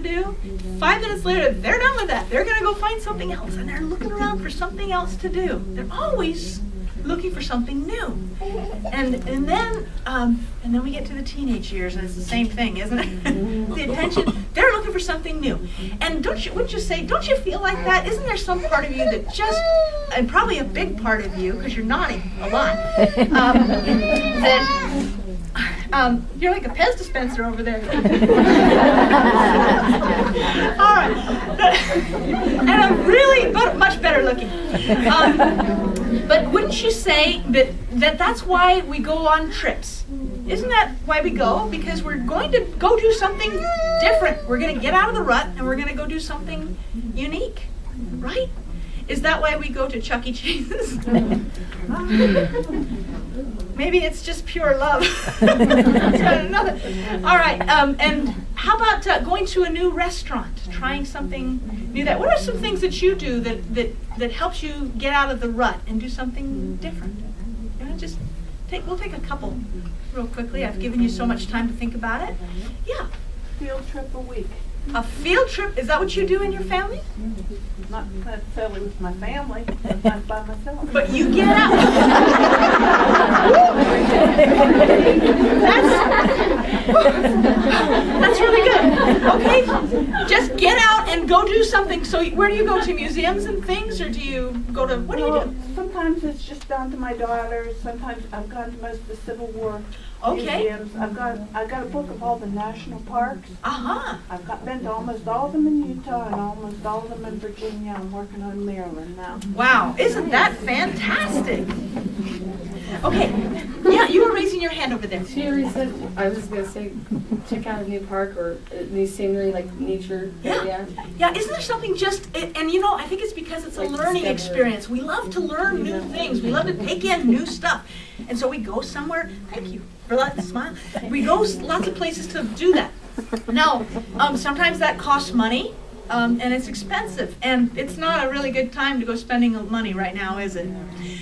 do, 5 minutes later, they're done with that. They're going to go find something else, and they're looking around for something else to do. They're always looking for something new. And then we get to the teenage years, and it's the same thing, isn't it? The attention, they're looking for something new. And wouldn't you say, don't you feel like that? Isn't there some part of you that just, and probably a big part of you, because you're nodding a lot, that you're like a Pez dispenser over there. All right. And I'm really much better looking. But wouldn't you say that that's why we go on trips? Isn't that why we go? Because we're going to go do something different. We're going to get out of the rut and we're going to go do something unique, right? Is that why we go to Chuck E. Cheese's? Maybe it's just pure love. All right, and how about going to a new restaurant, trying something new? What are some things that you do that helps you get out of the rut and do something different? You know, we'll take a couple real quickly. I've given you so much time to think about it. Yeah. Field trip a week. A field trip? Is that what you do in your family? Not necessarily with my family, sometimes by myself. But you get out. That's really good. Okay, just get out and go do something. So where do you go to? Museums and things, or do you go to, what do you do? Sometimes it's just down to my daughters. Sometimes I've gone to most of the Civil War museums. I've got a book of all the national parks. Uh-huh. I've been to almost all of them in Utah and almost all of them in Virginia. I'm working on Maryland now. Wow, isn't that fantastic? Okay, yeah, you were raising your hand over there. She already said, I was going to say, check out a new park or a new scenery, like nature area. Yeah, isn't there something and you know, I think it's because it's a learning experience. We love to learn new things. We love to take in new stuff. And so we go somewhere, thank you for that smile. We go lots of places to do that. Now, sometimes that costs money. And it's expensive, and it's not a really good time to go spending money right now, is it?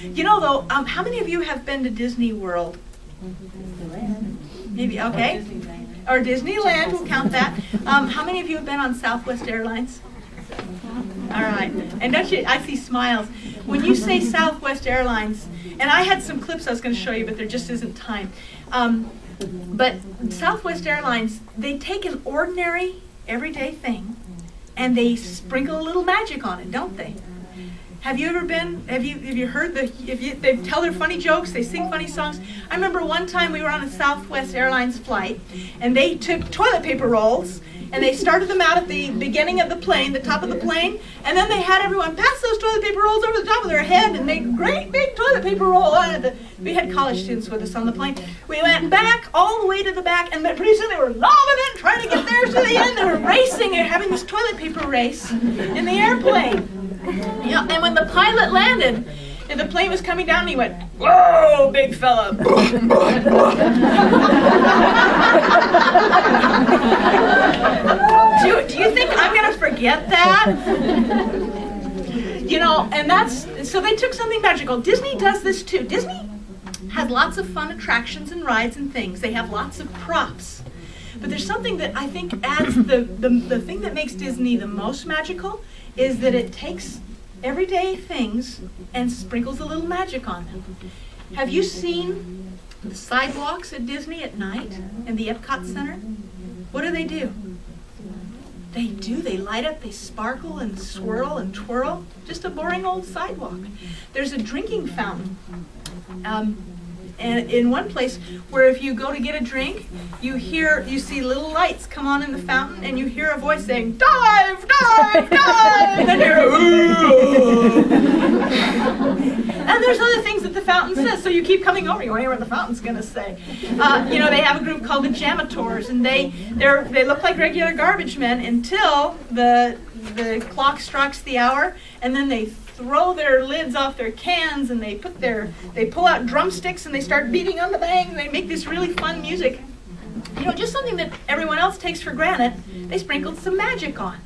You know, though, how many of you have been to Disney World? Maybe, okay. Or Disneyland, we'll count that. How many of you have been on Southwest Airlines? All right, and don't you, I see smiles. When you say Southwest Airlines, and I had some clips I was going to show you, but there just isn't time. But Southwest Airlines, they take an ordinary, everyday thing, and they sprinkle a little magic on it, don't they? Have you ever been, have you heard they tell their funny jokes, they sing funny songs? I remember one time we were on a Southwest Airlines flight, and they took toilet paper rolls, and they started them out at the beginning of the plane, the top of the plane, and then they had everyone pass those toilet paper rolls over the top of their head, and make great big toilet paper roll. We had college students with us on the plane. We went back, all the way to the back, and pretty soon they were lobbing it, trying to get theirs to the end. They were racing and having this toilet paper race in the airplane. Yeah, and when the pilot landed, and the plane was coming down, and he went, "Whoa, big fella." Do you think I'm going to forget that? You know, and so they took something magical. Disney does this too. Disney has lots of fun attractions and rides and things. They have lots of props. But there's something that I think adds the thing that makes Disney the most magical is that it takes everyday things and sprinkles a little magic on them. Have you seen the sidewalks at Disney at night in the Epcot Center? What do? They light up, they sparkle and swirl and twirl. Just a boring old sidewalk. There's a drinking fountain. And in one place where if you go to get a drink, you see little lights come on in the fountain, and you hear a voice saying, "Dive, dive, dive!" And you're, "Ooh." And there's other things that the fountain says, so you keep coming over. You want to hear what the fountain's going to say. You know, they have a group called the Jamators, and they look like regular garbage men until the clock strikes the hour, and then they throw their lids off their cans, and they pull out drumsticks, and they start beating on the bang, and they make this really fun music. You know, just something that everyone else takes for granted, they sprinkled some magic on.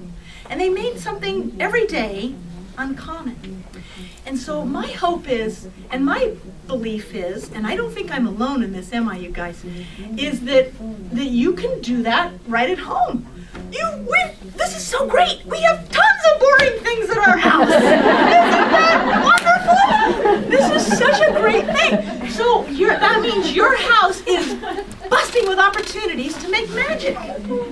And they made something every day uncommon. And so my hope is, and my belief is, and I don't think I'm alone in this, am I, you guys, is that you can do that right at home. This is so great. We have tons of boring things at our house. Isn't that wonderful? This is such a great thing. So that means your house is busting with opportunities to make magic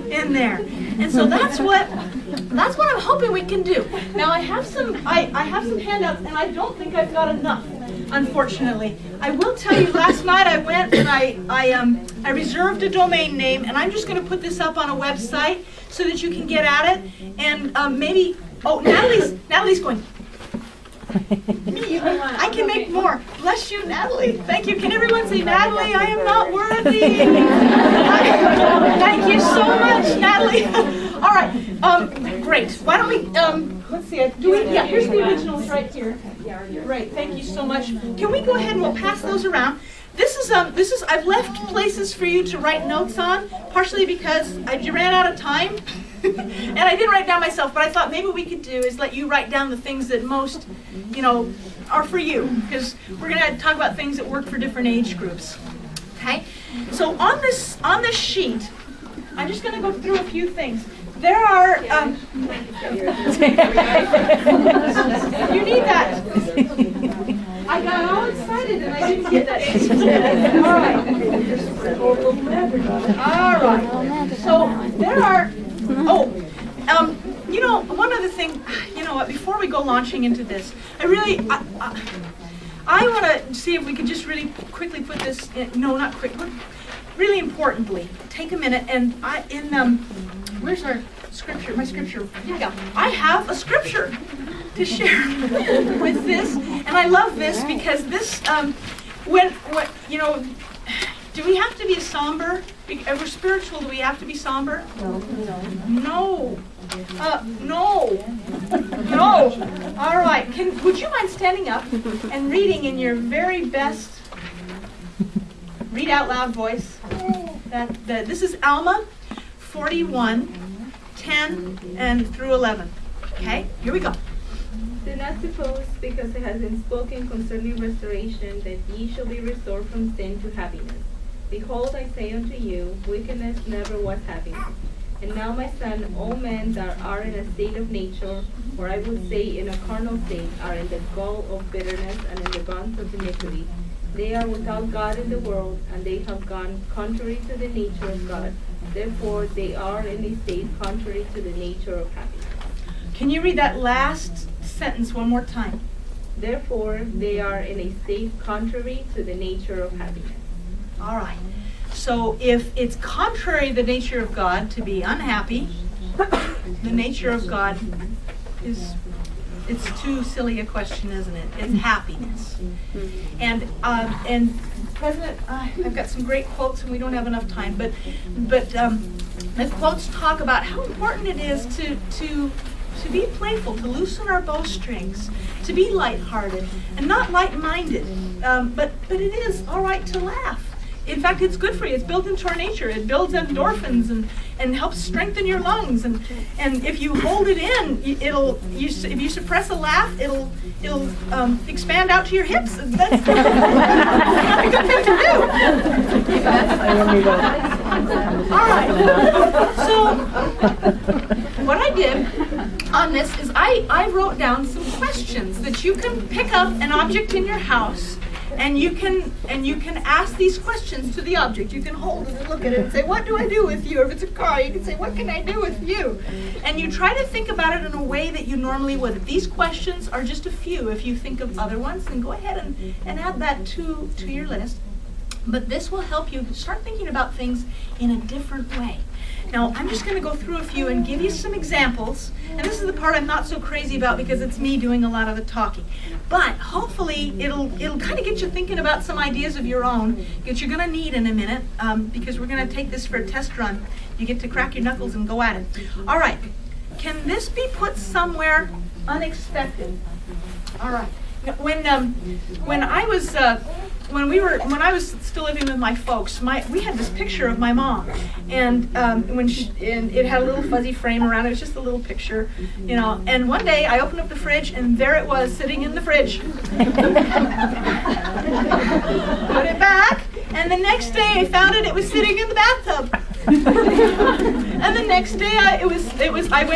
in there. And so that's what I'm hoping we can do. Now I have some handouts, and I don't think I've got enough, unfortunately. I will tell you, last night I went and I reserved a domain name, and I'm just going to put this up on a website so that you can get at it. And maybe, Natalie's going, I can make more. Bless you, Natalie. Thank you. Can everyone say, Natalie, I am not worthy. Thank you so much, Natalie. All right. Great. Why don't we, let's see. Here's the originals right here. Right. Thank you so much. Can we go ahead and we'll pass those around? This is I've left places for you to write notes on, partially because I ran out of time. And I didn't write down myself, but I thought maybe we could do is let you write down the things that most, are for you, because we're going to talk about things that work for different age groups. Okay? So on this sheet, I'm just going to go through a few things. There are, you need that. I got all excited and I didn't get that. All right. So there are, one other thing, before we go launching into this, I want to see if we could just really quickly put this in, not quick, but really importantly, take a minute and where's our scripture? My scripture. Yeah. I have a scripture to share with this, and I love this because this, do we have to be somber? If we're spiritual, do we have to be somber? No. All right. Would you mind standing up and reading in your very best read out loud voice? This is Alma 41:10 and through 11. Okay, here we go. Do not suppose, because it has been spoken concerning restoration, that ye shall be restored from sin to happiness. Behold, I say unto you, wickedness never was happiness. And now, my son, all men that are in a state of nature, or I would say in a carnal state, are in the gall of bitterness and in the bonds of iniquity. They are without God in the world, and they have gone contrary to the nature of God. Therefore, they are in a state contrary to the nature of happiness. Can you read that last sentence one more time? Therefore, they are in a state contrary to the nature of happiness. All right. So if it's contrary to the nature of God to be unhappy, the nature of God is, it's too silly a question, isn't it? It's happiness. And President, I've got some great quotes, and we don't have enough time, but the quotes talk about how important it is to be playful, to loosen our bowstrings, to be lighthearted, and not light-minded. But it is all right to laugh. In fact, it's good for you. It's built into our nature. It builds endorphins and helps strengthen your lungs. And if you hold it in, if you suppress a laugh, it'll expand out to your hips. That's a good thing to do. All right. So what I did on this is I wrote down some questions that you can pick up an object in your house. And you can ask these questions to the object. You can hold it and look at it and say, what do I do with you? Or if it's a car, you can say, what can I do with you? And you try to think about it in a way that you normally would. These questions are just a few. If you think of other ones, then go ahead and add that to your list. But this will help you start thinking about things in a different way. Now, I'm just going to go through a few and give you some examples. And this is the part I'm not so crazy about because it's me doing a lot of the talking. But hopefully, it'll kind of get you thinking about some ideas of your own that you're going to need in a minute because we're going to take this for a test run. You get to crack your knuckles and go at it. All right. Can this be put somewhere unexpected? All right. When I was still living with my folks, we had this picture of my mom, and it had a little fuzzy frame around it. It was just a little picture, And one day I opened up the fridge, and there it was sitting in the fridge. Put it back, and the next day I found it. It was sitting in the bathtub. And the next day, I went